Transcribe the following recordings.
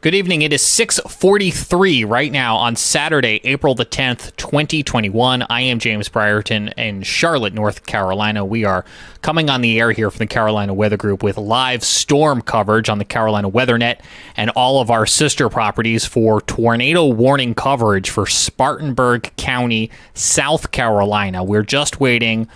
Good evening. It is 6:43 right now on Saturday, April the 10th, 2021. I am James Brierton in Charlotte, North Carolina. We are coming on the air here from the Carolina Weather Group with live storm coverage on the Carolina WeatherNet and all of our sister properties for tornado warning coverage for Spartanburg County, South Carolina. We're just waiting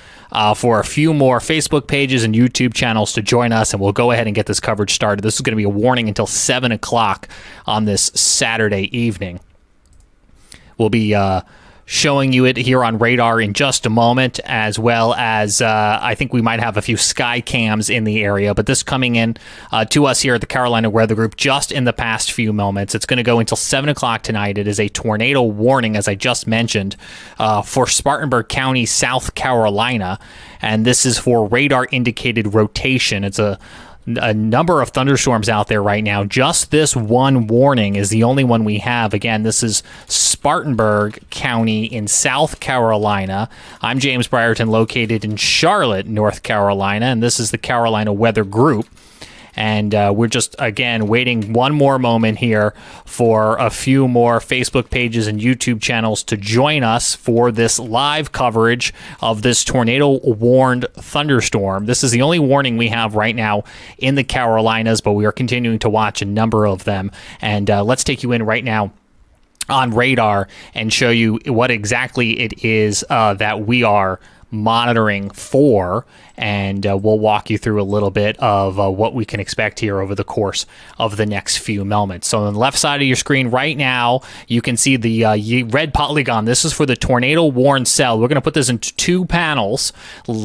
for a few more Facebook pages and YouTube channels to join us, and we'll go ahead and get this coverage started. This is going to be a warning until 7 o'clock on this Saturday evening. We'll be showing you it here on radar in just a moment, as well as I think we might have a few sky cams in the area, but this coming in to us here at the Carolina Weather Group just in the past few moments. It's going to go until 7 o'clock tonight. It is a tornado warning, as I just mentioned, for Spartanburg County, South Carolina, and this is for radar-indicated rotation. It's a number of thunderstorms out there right now. Just this one warning is the only one we have. Again, this is Spartanburg County in South Carolina. I'm James Brierton, located in Charlotte, North Carolina, and this is the Carolina Weather Group. And we're just, again, waiting one more moment here for a few more Facebook pages and YouTube channels to join us for this live coverage of this tornado-warned thunderstorm. This is the only warning we have right now in the Carolinas, but we are continuing to watch a number of them. And let's take you in right now on radar and show you what exactly it is that we are monitoring for, and we'll walk you through a little bit of what we can expect here over the course of the next few moments. So on the left side of your screen right now, you can see the red polygon. This is for the tornado warned cell. We're going to put this into two panels,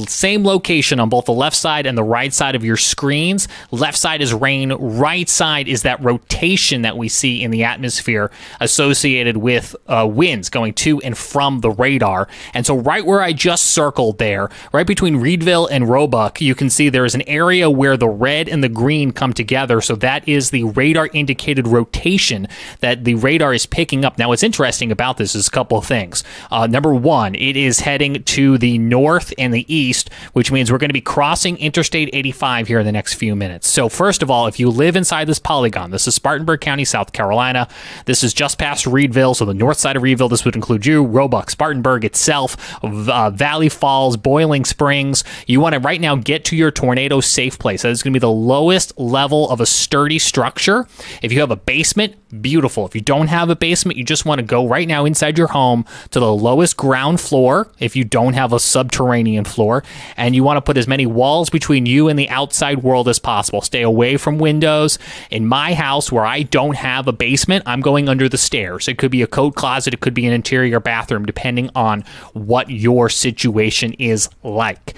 same location on both the left side and the right side of your screens. Left side is rain, right side is that rotation that we see in the atmosphere associated with winds going to and from the radar. And so right where I just circled there, right between Reedville and Roebuck, you can see there is an area where the red and the green come together. So that is the radar indicated rotation that the radar is picking up. Now, what's interesting about this is a couple of things. Number one, it is heading to the north and the east, which means we're going to be crossing Interstate 85 here in the next few minutes. So first of all, if you live inside this polygon, this is Spartanburg County, South Carolina. This is just past Reedville, so the north side of Reedville. This would include you, Roebuck, Spartanburg itself, Valley Falls, Boiling Springs. You want to right now get to your tornado safe place. That is going to be the lowest level of a sturdy structure. If you have a basement, beautiful. If you don't have a basement, you just want to go right now inside your home to the lowest ground floor if you don't have a subterranean floor, and you want to put as many walls between you and the outside world as possible. Stay away from windows. In my house, where I don't have a basement, I'm going under the stairs. It could be a coat closet, it could be an interior bathroom, depending on what your situation is like.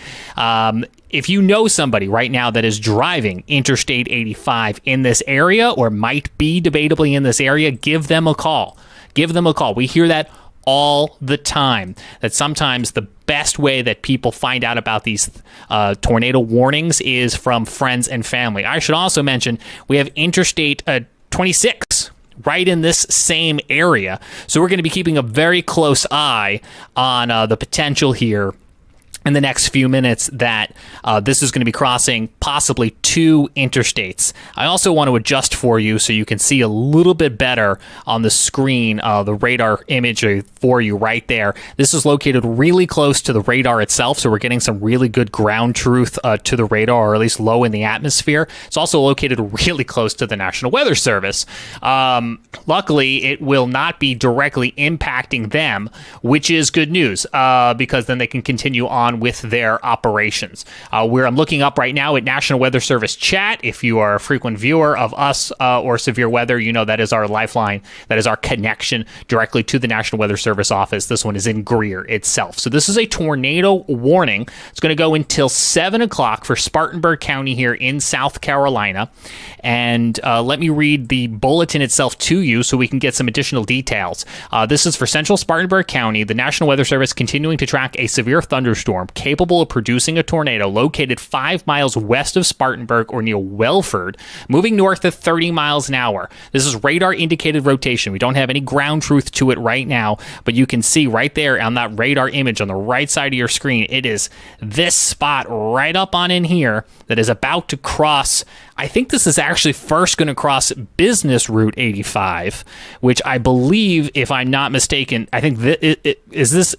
If you know somebody right now that is driving Interstate 85 in this area or might be debatably in this area, give them a call. Give them a call. We hear that all the time, that sometimes the best way that people find out about these tornado warnings is from friends and family. I should also mention we have Interstate 26 right in this same area. So we're going to be keeping a very close eye on the potential here in the next few minutes that this is going to be crossing possibly two interstates. I also want to adjust for you so you can see a little bit better on the screen the radar image for you right there. This is located really close to the radar itself, so we're getting some really good ground truth to the radar, or at least low in the atmosphere. It's also located really close to the National Weather Service. Luckily, it will not be directly impacting them, which is good news because then they can continue on with their operations. Where I'm looking up right now at National Weather Service chat. If you are a frequent viewer of us or severe weather, you know that is our lifeline. That is our connection directly to the National Weather Service office. This one is in Greer itself. So this is a tornado warning. It's going to go until 7 o'clock for Spartanburg County here in South Carolina. And let me read the bulletin itself to you so we can get some additional details. This is for Central Spartanburg County. The National Weather Service continuing to track a severe thunderstorm capable of producing a tornado located 5 miles west of Spartanburg or near Welford, moving north at 30 miles an hour. This is radar indicated rotation. We don't have any ground truth to it right now, but you can see right there on that radar image on the right side of your screen, it is this spot right up on in here that is about to cross. I think this is actually first going to cross Business Route 85, which I believe, if I'm not mistaken, I think this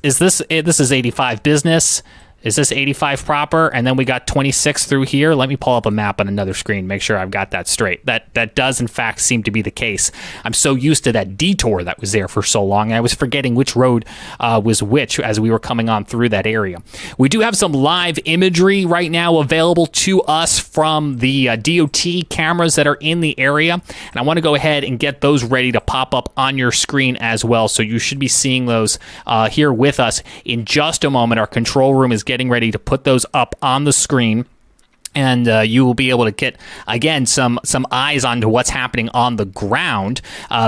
is 85 Business. Is this 85 proper? And then we got 26 through here. Let me pull up a map on another screen, make sure I've got that straight. That does, in fact, seem to be the case. I'm so used to that detour that was there for so long, I was forgetting which road was which as we were coming on through that area. We do have some live imagery right now available to us from the DOT cameras that are in the area. And I want to go ahead and get those ready to pop up on your screen as well. So you should be seeing those here with us in just a moment. Our control room is getting ready to put those up on the screen, and you will be able to get, again, some eyes onto what's happening on the ground,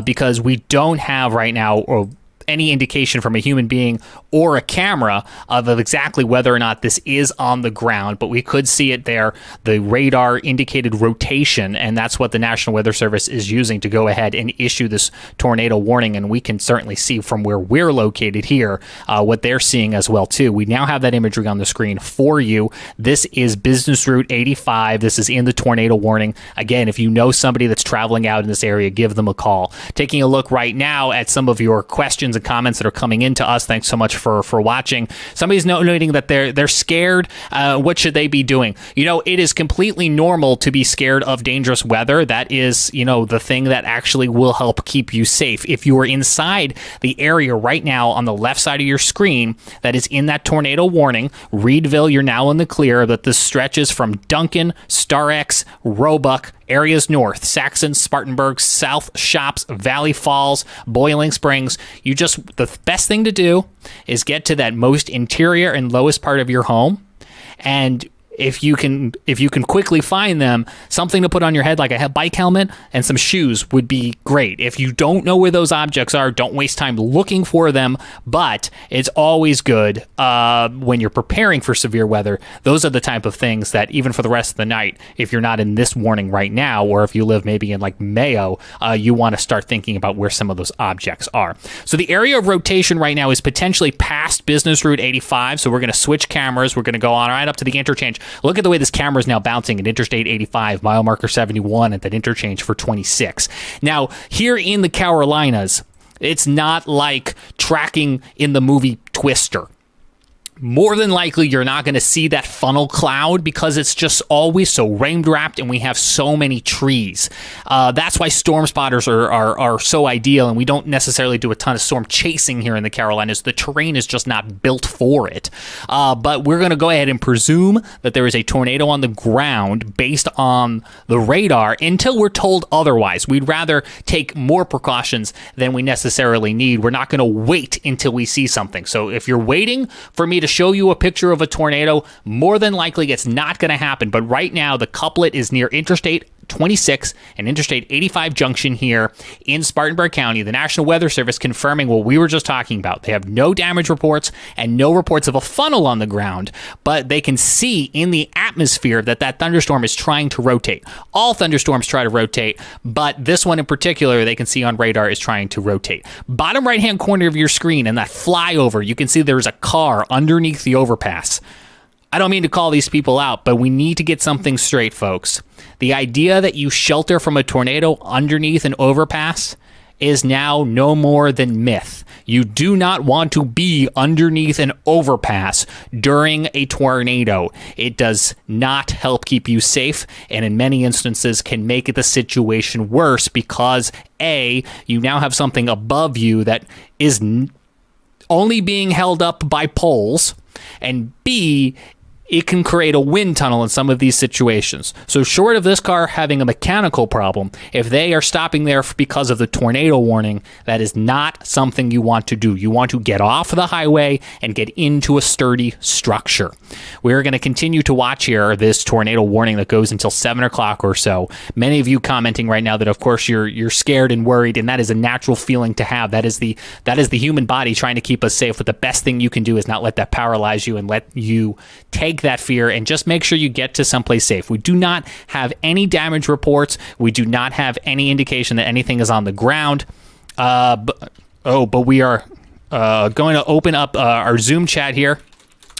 because we don't have right now any indication from a human being or a camera of exactly whether or not this is on the ground, but we could see it there. The radar indicated rotation, and that's what the National Weather Service is using to go ahead and issue this tornado warning, and we can certainly see from where we're located here what they're seeing as well, too. We now have that imagery on the screen for you. This is Business Route 85. This is in the tornado warning. Again, if you know somebody that's traveling out in this area, give them a call. Taking a look right now at some of your questions and comments that are coming into us. Thanks so much for watching. Somebody's noting that they're scared. What should they be doing? You know, it is completely normal to be scared of dangerous weather. That is, you know, the thing that actually will help keep you safe. If you are inside the area right now on the left side of your screen that is in that tornado warning, Reedville, you're now in the clear, that this stretches from Duncan, Star X, Roebuck, areas north, Saxon, Spartanburg, South Shops, Valley Falls, Boiling Springs. The best thing to do is get to that most interior and lowest part of your home, and if you can quickly find them, something to put on your head like a bike helmet and some shoes would be great. If you don't know where those objects are, don't waste time looking for them, but it's always good when you're preparing for severe weather. Those are the type of things that even for the rest of the night, if you're not in this warning right now, or if you live maybe in like Mayo, you want to start thinking about where some of those objects are. So the area of rotation right now is potentially past Business Route 85, so we're going to switch cameras. We're going to go on right up to the interchange. Look at the way this camera is now bouncing at Interstate 85, mile marker 71 at that interchange for 26. Now, here in the Carolinas, it's not like tracking in the movie Twister. More than likely, you're not going to see that funnel cloud because it's just always so rain-wrapped and we have so many trees. That's why storm spotters are so ideal, and we don't necessarily do a ton of storm chasing here in the Carolinas. The terrain is just not built for it. But we're going to go ahead and presume that there is a tornado on the ground based on the radar until we're told otherwise. We'd rather take more precautions than we necessarily need. We're not going to wait until we see something. So if you're waiting for me to show you a picture of a tornado, more than likely it's not going to happen. But right now, the couplet is near Interstate 26 and Interstate 85 junction here in Spartanburg County. The National Weather Service confirming what we were just talking about. They have no damage reports and no reports of a funnel on the ground, but they can see in the atmosphere that thunderstorm is trying to rotate. All thunderstorms try to rotate, but this one in particular, they can see on radar, is trying to rotate. Bottom right-hand corner of your screen and that flyover, you can see there's a car underneath the overpass. I don't mean to call these people out, but we need to get something straight, folks. The idea that you shelter from a tornado underneath an overpass is now no more than myth. You do not want to be underneath an overpass during a tornado. It does not help keep you safe, and in many instances can make the situation worse because, A, you now have something above you that is only being held up by poles, and B, it can create a wind tunnel in some of these situations. So short of this car having a mechanical problem, if they are stopping there because of the tornado warning, that is not something you want to do. You want to get off the highway and get into a sturdy structure. We're going to continue to watch here this tornado warning that goes until 7 o'clock or so. Many of you commenting right now that, of course, you're scared and worried, and that is a natural feeling to have. That is the human body trying to keep us safe, but the best thing you can do is not let that paralyze you and let you take that fear and just make sure you get to someplace safe. We do not have any damage reports. We do not have any indication that anything is on the ground. But we are going to open up our Zoom chat here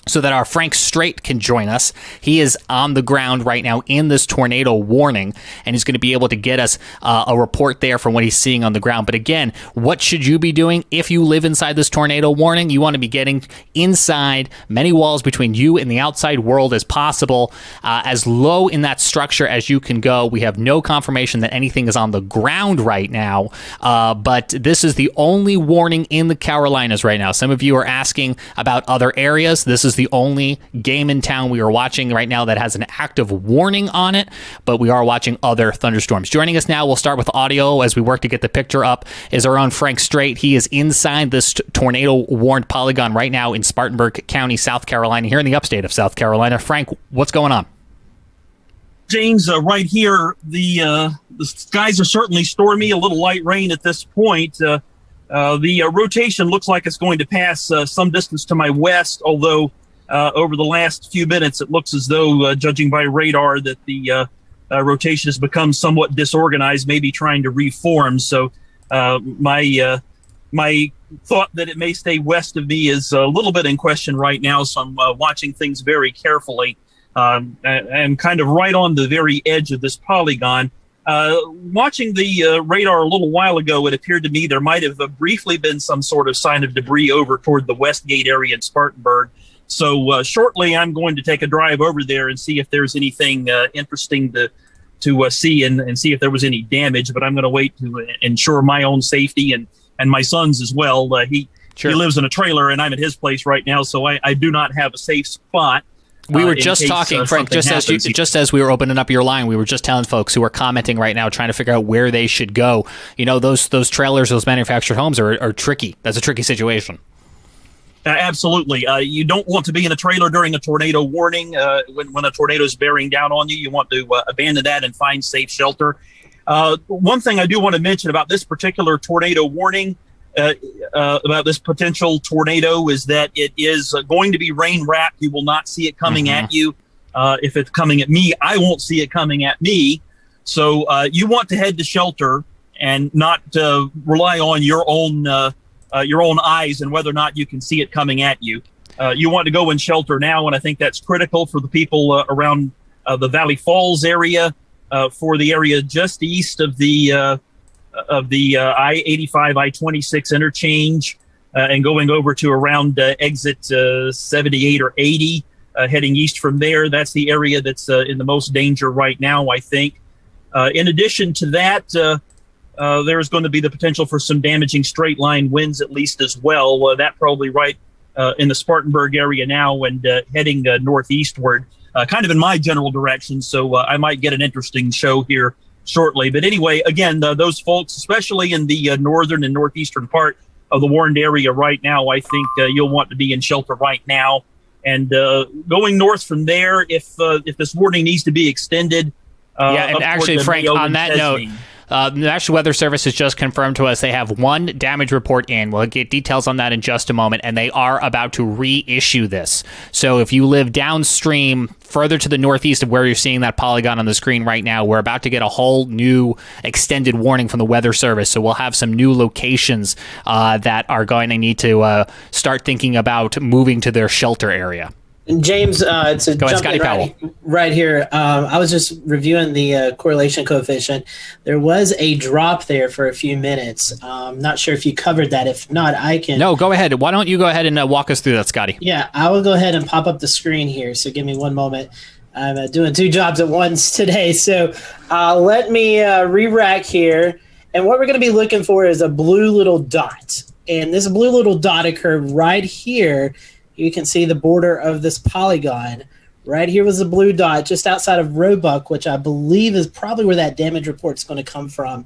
so that our Frank Strait can join us. He is on the ground right now in this tornado warning, and he's going to be able to get us a report there from what he's seeing on the ground. But again, what should you be doing if you live inside this tornado warning? You want to be getting inside many walls between you and the outside world as possible, as low in that structure as you can go. We have no confirmation that anything is on the ground right now, but this is the only warning in the Carolinas right now. Some of you are asking about other areas. This is the only game in town we are watching right now that has an active warning on it, but we are watching other thunderstorms. Joining us now, we'll start with audio as we work to get the picture up, is our own Frank Strait. He is inside this tornado-warned polygon right now in Spartanburg County, South Carolina, here in the upstate of South Carolina. Frank, what's going on? James, right here, the skies are certainly stormy, a little light rain at this point. The rotation looks like it's going to pass some distance to my west, although over the last few minutes, it looks as though, judging by radar, that the rotation has become somewhat disorganized, maybe trying to reform. So my thought that it may stay west of me is a little bit in question right now, so I'm watching things very carefully. And kind of right on the very edge of this polygon. Watching the radar a little while ago, it appeared to me there might have briefly been some sort of sign of debris over toward the Westgate area in Spartanburg. So shortly, I'm going to take a drive over there and see if there's anything interesting to see and see if there was any damage. But I'm going to wait to ensure my own safety and my son's as well. He lives in a trailer, and I'm at his place right now, so I do not have a safe spot. We were just talking, Frank, just as we were opening up your line, we were just telling folks who are commenting right now, trying to figure out where they should go. You know, those trailers, those manufactured homes are tricky. That's a tricky situation. Absolutely. You don't want to be in a trailer during a tornado warning. When a tornado is bearing down on you, you want to abandon that and find safe shelter. One thing I do want to mention about this particular tornado warning, about this potential tornado, is that it is going to be rain wrapped. You will not see it coming at you. If it's coming at me, I won't see it coming at me. So you want to head to shelter and not rely on your own eyes and whether or not you can see it coming at you. You want to go in shelter now, and I think that's critical for the people around the Valley Falls area, for the area just east of the I-85, I-26 interchange, and going over to around exit 78 or 80, heading east from there. That's the area that's in the most danger right now, I think. In addition to that, there's going to be the potential for some damaging straight line winds at least as well. That probably right in the Spartanburg area now and heading northeastward, kind of in my general direction. So I might get an interesting show here shortly. But anyway, again, those folks, especially in the northern and northeastern part of the warned area right now, I think you'll want to be in shelter right now. And going north from there, if this warning needs to be extended. And actually, Frank, on that note, the National Weather Service has just confirmed to us they have one damage report in. We'll get details on that in just a moment, and they are about to reissue this. So if you live downstream, further to the northeast of where you're seeing that polygon on the screen right now, we're about to get a whole new extended warning from the Weather Service. So we'll have some new locations that are going to need to start thinking about moving to their shelter area. James, to jump in right here, I was just reviewing the correlation coefficient. There was a drop there for a few minutes. Not sure if you covered that. If not, I can. No, go ahead. Why don't you go ahead and walk us through that, Scotty? Yeah, I will go ahead and pop up the screen here. So give me one moment. I'm doing two jobs at once today. So let me re-rack here. And what we're going to be looking for is a blue little dot. And this blue little dot occurred right here. You can see the border of this polygon. Right here was the blue dot just outside of Roebuck, which I believe is probably where that damage report is going to come from,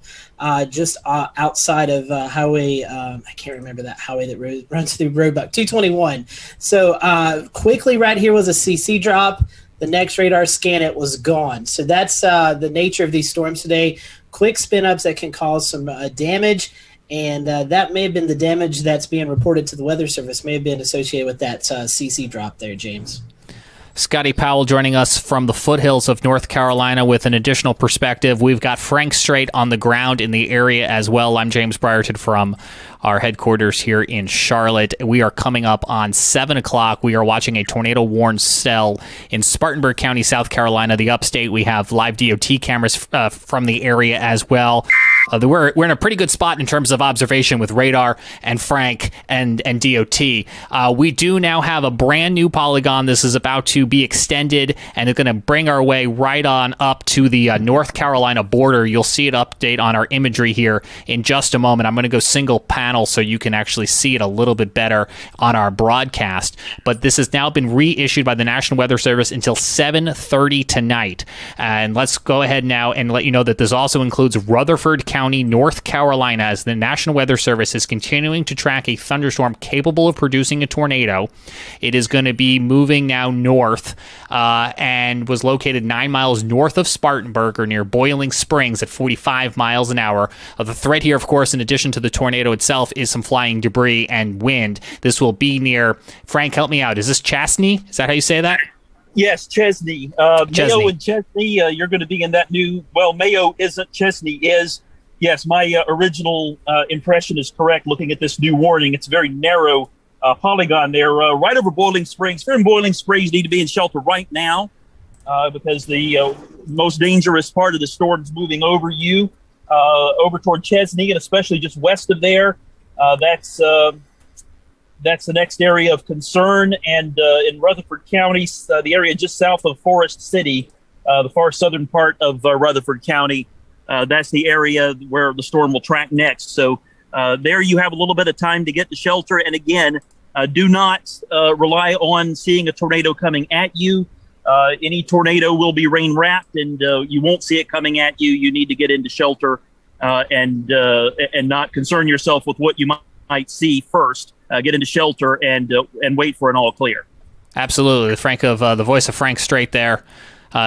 just outside of highway, I can't remember that highway that runs through Roebuck, 221. So quickly right here was a CC drop. The next radar scan, it was gone. So that's the nature of these storms today. Quick spin-ups that can cause some damage. And that may have been the damage that's being reported to the Weather Service, may have been associated with that CC drop there, James. Scotty Powell joining us from the foothills of North Carolina with an additional perspective. We've got Frank Strait on the ground in the area as well. I'm James Brierton from our headquarters here in Charlotte. We are coming up on 7 o'clock. We are watching a tornado warned cell in Spartanburg County, South Carolina, the upstate. We have live DOT cameras from the area as well. We're in a pretty good spot in terms of observation with radar and Frank and DOT. We do now have a brand new polygon. This is about to be extended, and it's going to bring our way right on up to the North Carolina border. You'll see it update on our imagery here in just a moment. I'm going to go single panel so you can actually see it a little bit better on our broadcast. But this has now been reissued by the National Weather Service until 7:30 tonight. And let's go ahead now and let you know that this also includes Rutherford County, North Carolina, as the National Weather Service is continuing to track a thunderstorm capable of producing a tornado. It is going to be moving now north and was located 9 miles north of Spartanburg or near Boiling Springs at 45 miles an hour. The threat here, of course, in addition to the tornado itself, is some flying debris and wind. This will be near, Frank, help me out. Is this Chesney? Is that how you say that? Yes, Chesney. Chesney. Mayo and Chesney, you're going to be in that new, well, Mayo isn't, Chesney is. Yes, my original impression is correct. Looking at this new warning, it's a very narrow polygon there, right over Boiling Springs. If you're in Boiling Springs, you need to be in shelter right now because the most dangerous part of the storm is moving over you, over toward Chesney, and especially just west of there. That's the next area of concern. And in Rutherford County, the area just south of Forest City, the far southern part of Rutherford County, that's the area where the storm will track next. So there you have a little bit of time to get to shelter. And again, do not rely on seeing a tornado coming at you. Any tornado will be rain wrapped, and you won't see it coming at you. You need to get into shelter and not concern yourself with what you might see first. Get into shelter and wait for an all clear. Absolutely. Frank of the voice of Frank Strait there.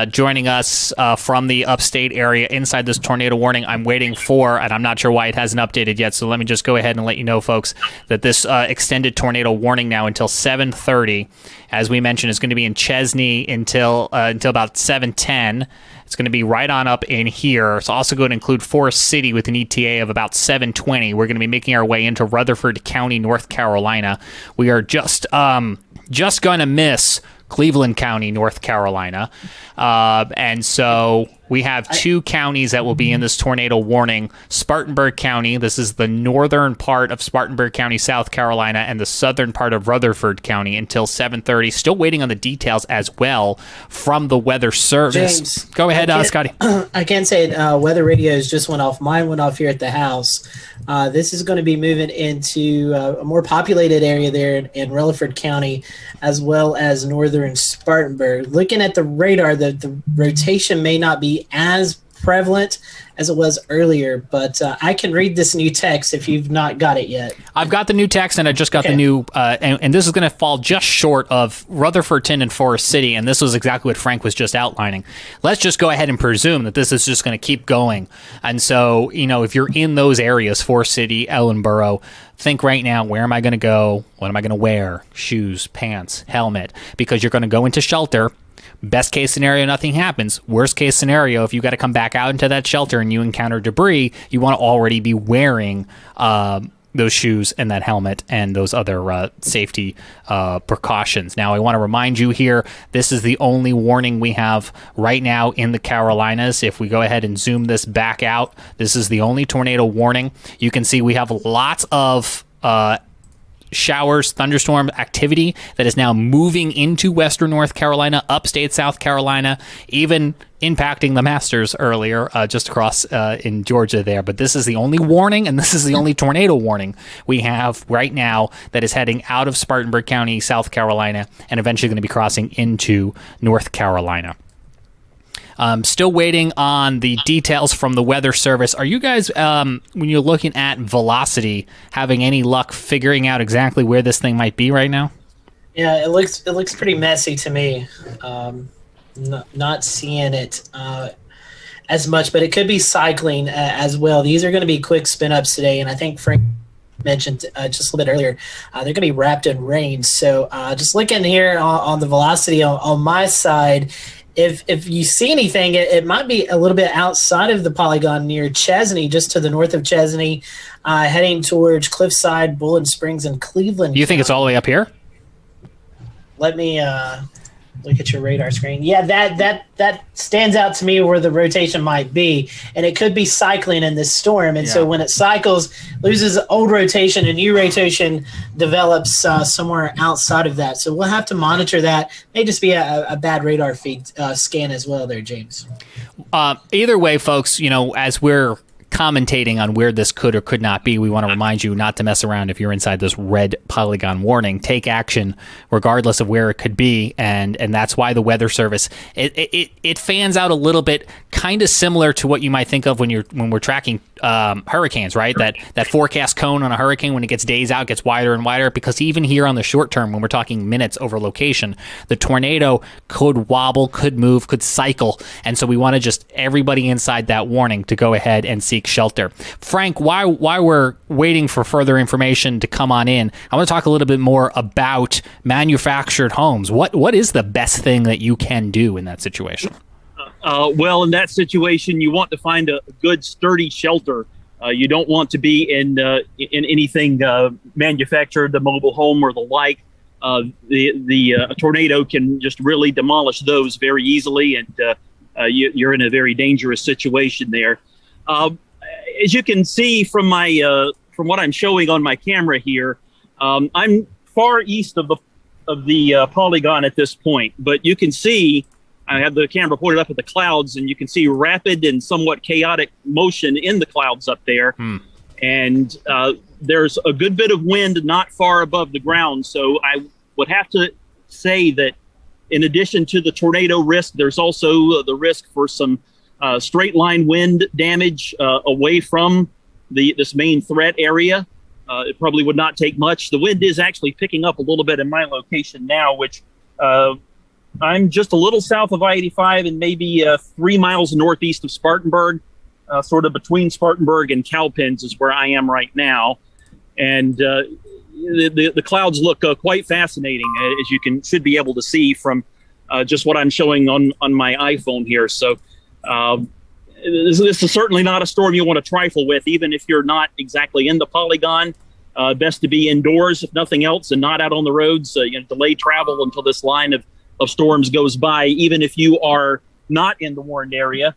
Joining us from the upstate area inside this tornado warning. I'm waiting for, and I'm not sure why it hasn't updated yet, so let me just go ahead and let you know, folks, that this extended tornado warning now until 7:30, as we mentioned, is going to be in Chesney until about 7:10. It's going to be right on up in here. It's also going to include Forest City with an ETA of about 7:20. We're going to be making our way into Rutherford County, North Carolina. We are just going to miss Cleveland County, North Carolina. And so we have two counties that will be in this tornado warning. Spartanburg County, this is the northern part of Spartanburg County, South Carolina, and the southern part of Rutherford County until 7:30. Still waiting on the details as well from the Weather Service. James, go ahead, Scotty. I can't say weather radios just went off. Mine went off here at the house. This is going to be moving into a more populated area there in Rutherford County, as well as northern Spartanburg. Looking at the radar, the rotation may not be as prevalent as it was earlier, but I can read this new text if you've not got it yet. I've got the new text, and I just got the new, and this is going to fall just short of Rutherfordton and Forest City, and this was exactly what Frank was just outlining. Let's just go ahead and presume that this is just going to keep going. And so, if you're in those areas, Forest City, Ellenboro, think right now, where am I going to go? What am I going to wear? Shoes, pants, helmet, because you're going to go into shelter. Best case scenario, nothing happens. Worst case scenario, if you got to come back out into that shelter and you encounter debris, you want to already be wearing those shoes and that helmet and those other safety precautions. Now, I want to remind you here, this is the only warning we have right now in the Carolinas. If we go ahead and zoom this back out, this is the only tornado warning. You can see we have lots of showers, thunderstorm activity that is now moving into western North Carolina, upstate South Carolina, even impacting the Masters earlier just across in Georgia there. But this is the only warning, and this is the only tornado warning we have right now that is heading out of Spartanburg County, South Carolina, and eventually going to be crossing into North Carolina. Still waiting on the details from the Weather Service. Are you guys, when you're looking at velocity, having any luck figuring out exactly where this thing might be right now? Yeah, it looks pretty messy to me. Not seeing it as much, but it could be cycling as well. These are going to be quick spin ups today, and I think Frank mentioned just a little bit earlier, they're going to be wrapped in rain. So just looking here on the velocity on my side, If you see anything, it might be a little bit outside of the polygon near Chesney, just to the north of Chesney, heading towards Cliffside, Bullen Springs, and Cleveland. You think it's all the way up here? Let me look at your radar screen. Yeah, that stands out to me where the rotation might be, and it could be cycling in this storm. And so when it cycles, loses old rotation, and new rotation develops somewhere outside of that. So we'll have to monitor that. May just be a bad radar feed scan as well there, James. Either way, folks, as we're commentating on where this could or could not be, we want to remind you not to mess around if you're inside this red polygon warning. Take action regardless of where it could be, and that's why the Weather Service it fans out a little bit, kind of similar to what you might think of when we're tracking hurricanes, right? That forecast cone on a hurricane, when it gets days out, gets wider and wider, because even here on the short term, when we're talking minutes over location, the tornado could wobble, could move, could cycle, and so we want to just everybody inside that warning to go ahead and seek shelter. Frank, while we're waiting for further information to come on in, I want to talk a little bit more about manufactured homes. What is the best thing that you can do in that situation? Well, in that situation, you want to find a good, sturdy shelter. You don't want to be in anything manufactured, the mobile home or the like. A tornado can just really demolish those very easily, and you're in a very dangerous situation there. As you can see from from what I'm showing on my camera here, I'm far east of the polygon at this point, but you can see I have the camera pointed up at the clouds, and you can see rapid and somewhat chaotic motion in the clouds up there. And there's a good bit of wind not far above the ground. So I would have to say that in addition to the tornado risk, there's also the risk for some straight line wind damage away from this main threat area. It probably would not take much. The wind is actually picking up a little bit in my location now, which I'm just a little south of I-85 and maybe 3 miles northeast of Spartanburg, sort of between Spartanburg and Cowpens is where I am right now. And the clouds look quite fascinating, as you should be able to see from just what I'm showing on my iPhone here. So this is certainly not a storm you want to trifle with, even if you're not exactly in the polygon. Best to be indoors, if nothing else, and not out on the roads. Delay travel until this line of storms goes by. Even if you are not in the warned area,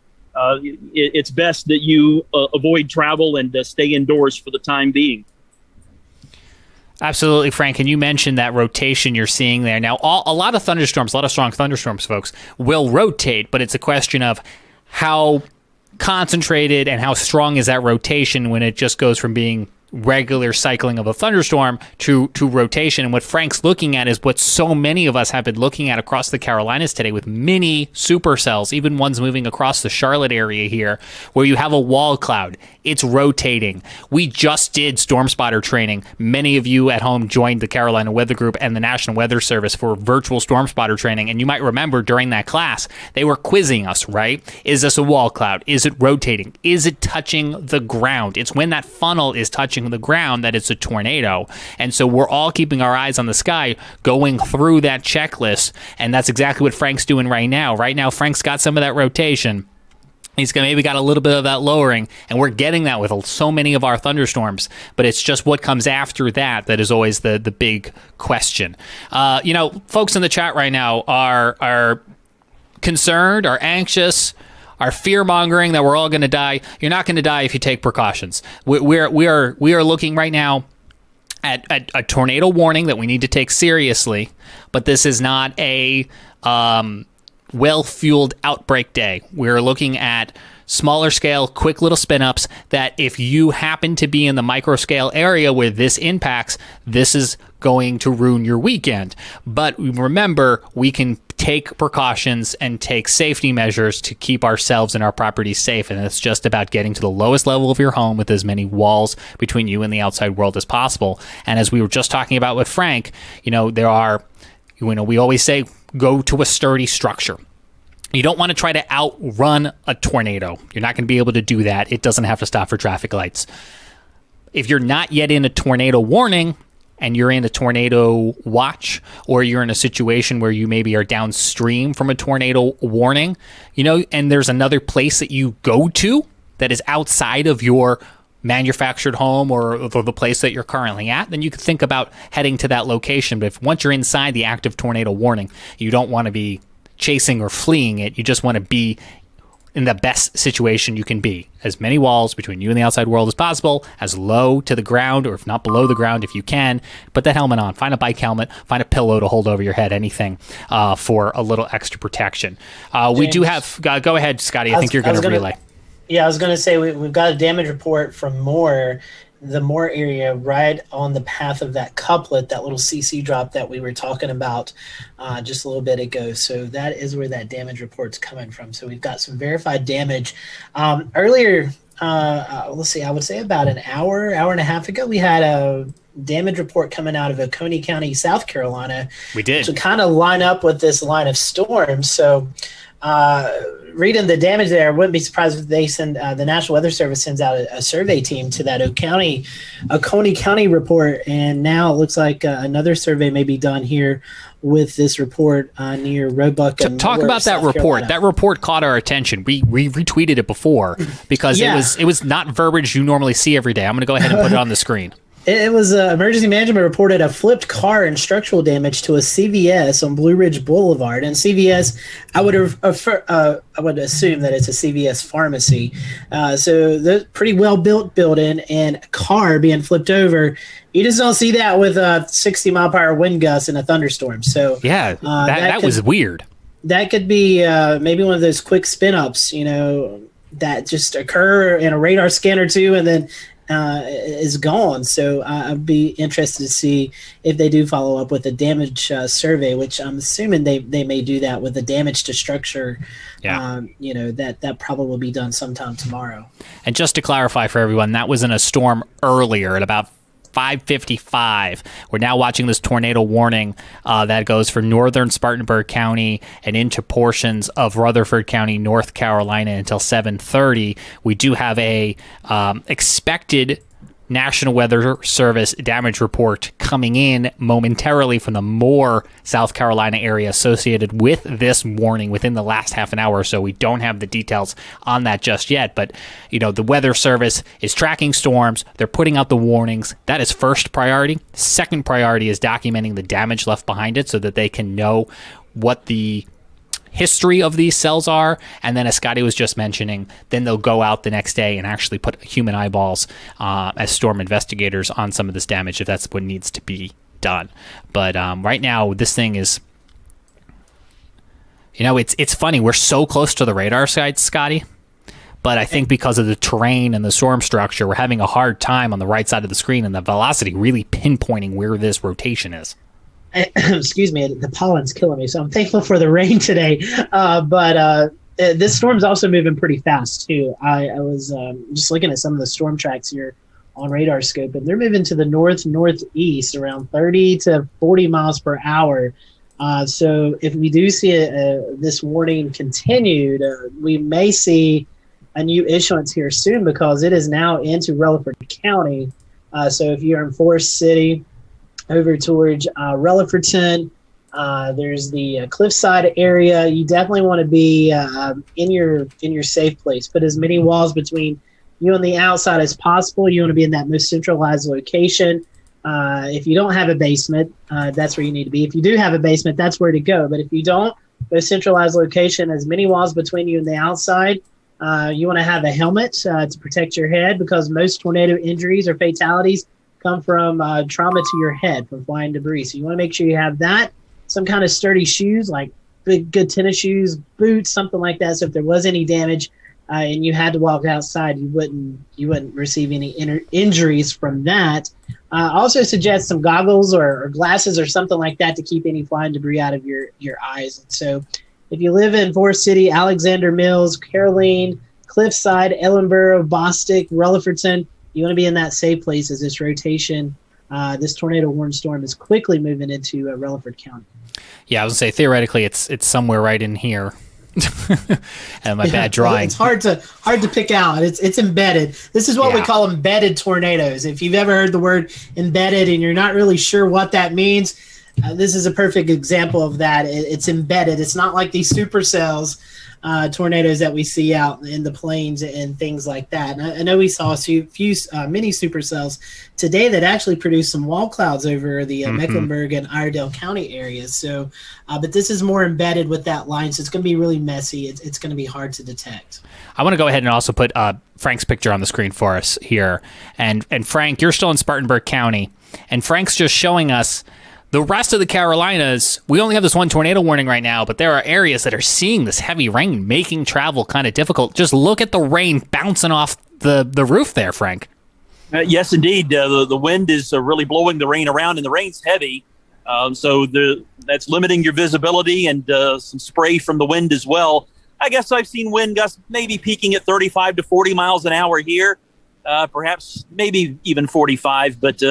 it's best that you avoid travel and stay indoors for the time being. Absolutely, Frank. And you mentioned that rotation you're seeing there. Now, a lot of thunderstorms, a lot of strong thunderstorms, folks, will rotate, but it's a question of how concentrated and how strong is that rotation when it just goes from being regular cycling of a thunderstorm to rotation. And what Frank's looking at is what so many of us have been looking at across the Carolinas today with mini supercells, even ones moving across the Charlotte area here, where you have a wall cloud. It's rotating. We just did storm spotter training. Many of you at home joined the Carolina Weather Group and the National Weather Service for virtual storm spotter training. And you might remember during that class, they were quizzing us, right? Is this a wall cloud? Is it rotating? Is it touching the ground? It's when that funnel is touching the ground that it's a tornado. And so we're all keeping our eyes on the sky, going through that checklist. And that's exactly what Frank's doing right now. Right now, Frank's got some of that rotation. He's maybe got a little bit of that lowering, and we're getting that with so many of our thunderstorms. But it's just what comes after that is always the big question. Folks in the chat right now are concerned, are anxious, are fear-mongering that we're all going to die. You're not going to die if you take precautions. We are looking right now at a tornado warning that we need to take seriously, but this is not a well-fueled outbreak day. We're looking at smaller scale, quick little spin-ups that if you happen to be in the micro-scale area where this impacts, this is going to ruin your weekend. But remember, we can take precautions and take safety measures to keep ourselves and our property safe. And it's just about getting to the lowest level of your home with as many walls between you and the outside world as possible. And as we were just talking about with Frank, there are, we always say, go to a sturdy structure. You don't want to try to outrun a tornado. You're not going to be able to do that. It doesn't have to stop for traffic lights. If you're not yet in a tornado warning, and you're in a tornado watch, or you're in a situation where you maybe are downstream from a tornado warning, and there's another place that you go to that is outside of your manufactured home or the place that you're currently at, then you could think about heading to that location. But if once you're inside the active tornado warning, you don't want to be chasing or fleeing it. You just want to be in the best situation you can be. As many walls between you and the outside world as possible, as low to the ground, or if not below the ground if you can. Put that helmet on. Find a bike helmet. Find a pillow to hold over your head. Anything for a little extra protection. We do have... go ahead, Scotty. I think you're going to relay. Yeah, I was going to say we've got a damage report from the Moore area right on the path of that couplet, that little CC drop that we were talking about just a little bit ago. So that is where that damage report's coming from. So we've got some verified damage. Earlier, let's see, I would say about an hour and a half ago, we had a damage report coming out of Oconee County, South Carolina. We did. To kind of line up with this line of storms. So reading the damage there, I wouldn't be surprised if they send the National Weather Service sends out a survey team to that Oconee County report, and now it looks like another survey may be done here with this report near Roebuck. And talk about that report. Carolina. That report caught our attention. We retweeted it before because it was not verbiage you normally see every day. I'm going to go ahead and put it on the screen. It was emergency management reported a flipped car and structural damage to a CVS on Blue Ridge Boulevard. And CVS, I would assume that it's a CVS pharmacy. So the pretty well built building and a car being flipped over. You just don't see that with a 60 mile per hour wind gust in a thunderstorm. So yeah, that was weird. That could be maybe one of those quick spin ups, that just occur in a radar scan or two, and then is gone. So I'd be interested to see if they do follow up with a damage survey, which I'm assuming they may do that with the damage to structure. Yeah. That probably will be done sometime tomorrow. And just to clarify for everyone, that was in a storm earlier at about 5:55. We're now watching this tornado warning that goes for northern Spartanburg County and into portions of Rutherford County, North Carolina until 7:30. We do have a expected National Weather Service damage report coming in momentarily from the Moore, South Carolina area associated with this warning within the last half an hour or so. We don't have the details on that just yet, but the Weather Service is tracking storms. They're putting out the warnings. That is first priority. Second priority is documenting the damage left behind it so that they can know what the history of these cells are, and then as Scotty was just mentioning, then they'll go out the next day and actually put human eyeballs as storm investigators on some of this damage if that's what needs to be done. But right now, this thing is, it's funny. We're so close to the radar sites, Scotty, but I think because of the terrain and the storm structure, we're having a hard time on the right side of the screen and the velocity really pinpointing where this rotation is. Excuse me, the pollen's killing me, so I'm thankful for the rain today. But this storm's also moving pretty fast too. I was just looking at some of the storm tracks here on radar scope, and they're moving to the northeast around 30 to 40 miles per hour. So if we do see this warning continued, we may see a new issuance here soon because it is now into Rutherford County. So if you're in Forest City, over towards Rutherfordton, there's the Cliffside area. You definitely want to be in your safe place. Put as many walls between you and the outside as possible. You want to be in that most centralized location. If you don't have a basement, that's where you need to be. If you do have a basement, that's where to go. But if you don't, most centralized location, as many walls between you and the outside. You want to have a helmet to protect your head because most tornado injuries or fatalities come from trauma to your head from flying debris. So you want to make sure you have that, some kind of sturdy shoes, like good tennis shoes, boots, something like that. So if there was any damage and you had to walk outside, you wouldn't receive any injuries from that. I also suggest some goggles or glasses or something like that to keep any flying debris out of your eyes. And so if you live in Forest City, Alexander Mills, Caroline, Cliffside, Ellenboro, Bostic, Rutherfordton, you want to be in that safe place as this rotation, this tornado warning storm is quickly moving into Rutherford County. Yeah, I was going to say, theoretically, it's somewhere right in here. And my bad drawing. It's hard to pick out. It's embedded. This is what we call embedded tornadoes. If you've ever heard the word embedded and you're not really sure what that means, this is a perfect example of that. It's embedded. It's not like these supercells tornadoes that we see out in the plains and things like that. And I know we saw a few mini supercells today that actually produced some wall clouds over the Mecklenburg and Iredell County areas. So, but this is more embedded with that line, so it's going to be really messy. It's going to be hard to detect. I want to go ahead and also put Frank's picture on the screen for us here. And Frank, you're still in Spartanburg County, and Frank's just showing us the rest of the Carolinas. We only have this one tornado warning right now, but there are areas that are seeing this heavy rain, making travel kind of difficult. Just look at the rain bouncing off the roof there, Frank. Yes, indeed. The wind is really blowing the rain around, and the rain's heavy. So that's limiting your visibility, and some spray from the wind as well. I guess I've seen wind gusts maybe peaking at 35 to 40 miles an hour here, perhaps maybe even 45, but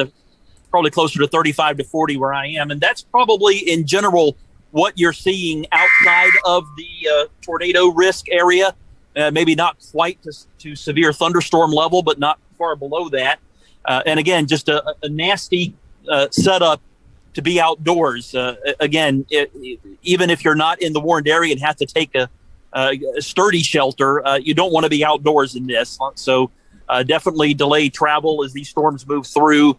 probably closer to 35 to 40 where I am. And that's probably in general what you're seeing outside of the tornado risk area. Maybe not quite to severe thunderstorm level, but not far below that. And again, just a nasty setup to be outdoors. Again, even if you're not in the warned area and have to take a sturdy shelter, you don't want to be outdoors in this. So definitely delay travel as these storms move through.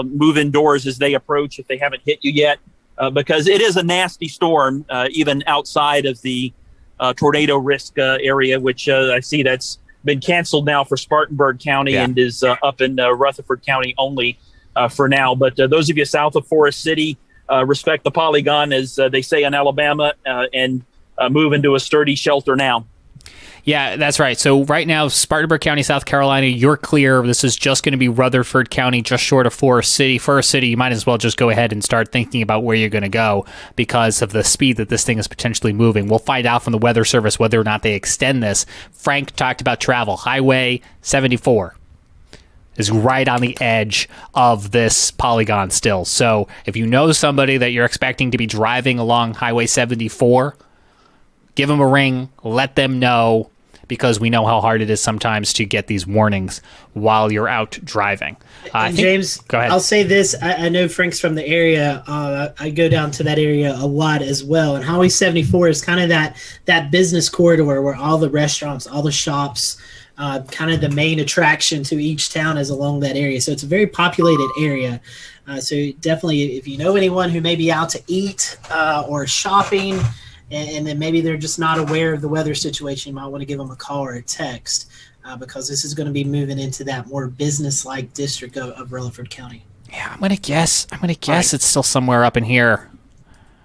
Move indoors as they approach if they haven't hit you yet, because it is a nasty storm, even outside of the tornado risk area, which I see that's been canceled now for Spartanburg County and is up in Rutherford County only for now. But those of you south of Forest City, respect the polygon, as they say in Alabama, and move into a sturdy shelter now. Yeah, that's right. So right now, Spartanburg County, South Carolina, you're clear. This is just going to be Rutherford County, just short of Forest City. Forest City, you might as well just go ahead and start thinking about where you're going to go because of the speed that this thing is potentially moving. We'll find out from the Weather Service whether or not they extend this. Frank talked about travel. Highway 74 is right on the edge of this polygon still. So if you know somebody that you're expecting to be driving along Highway 74, give them a ring, let them know, because we know how hard it is sometimes to get these warnings while you're out driving. James, go ahead. I'll say this. I know Frank's from the area. I go down to that area a lot as well. And Highway 74 is kind of that business corridor where all the restaurants, all the shops, kind of the main attraction to each town is along that area. So it's a very populated area. So definitely, if you know anyone who may be out to eat or shopping, and then maybe they're just not aware of the weather situation, you might want to give them a call or a text because this is going to be moving into that more business-like district of Rutherford County. Yeah, I'm gonna guess it's still somewhere up in here.